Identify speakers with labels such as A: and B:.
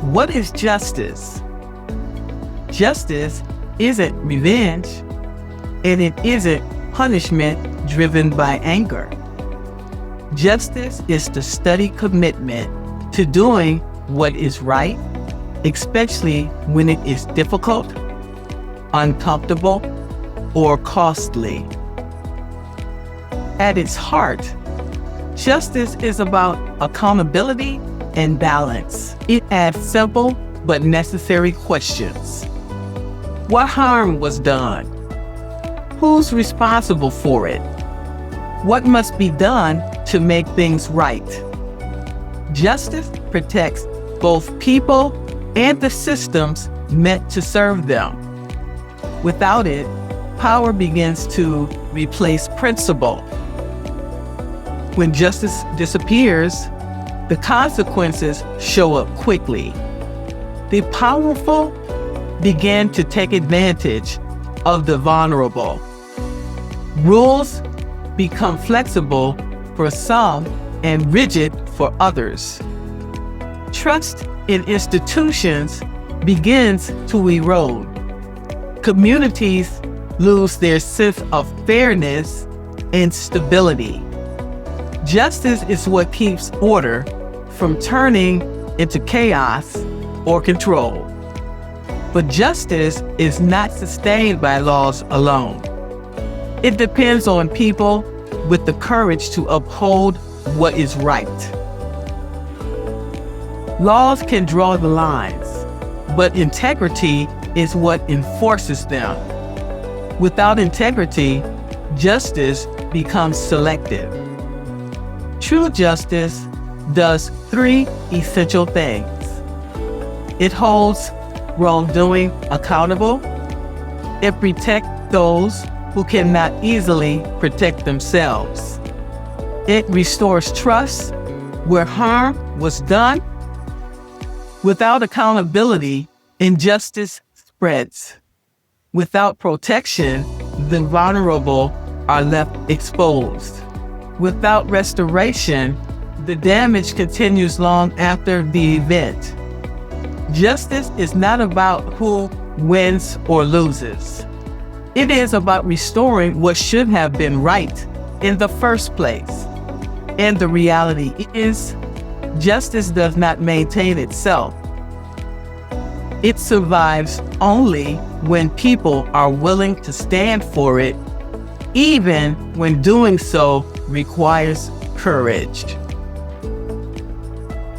A: What is justice? Justice isn't revenge, and it isn't punishment driven by anger. Justice is the steady commitment to doing what is right, especially when it is difficult, uncomfortable, or costly. At its heart, justice is about accountability and balance. It asks simple but necessary questions. What harm was done? Who's responsible for it? What must be done to make things right? Justice protects both people and the systems meant to serve them. Without it, power begins to replace principle. When justice disappears, the consequences show up quickly. The powerful begin to take advantage of the vulnerable. Rules become flexible for some and rigid for others. Trust in institutions begins to erode. Communities lose their sense of fairness and stability. Justice is what keeps order from turning into chaos or control. But justice is not sustained by laws alone. It depends on people with the courage to uphold what is right. Laws can draw the lines, but integrity is what enforces them. Without integrity, justice becomes selective. True justice does three essential things. It holds wrongdoing accountable. It protects those who cannot easily protect themselves. It restores trust where harm was done. Without accountability, injustice spreads. Without protection, the vulnerable are left exposed. Without restoration, the damage continues long after the event. Justice is not about who wins or loses. It is about restoring what should have been right in the first place. And the reality is, justice does not maintain itself. It survives only when people are willing to stand for it, even when doing so requires courage.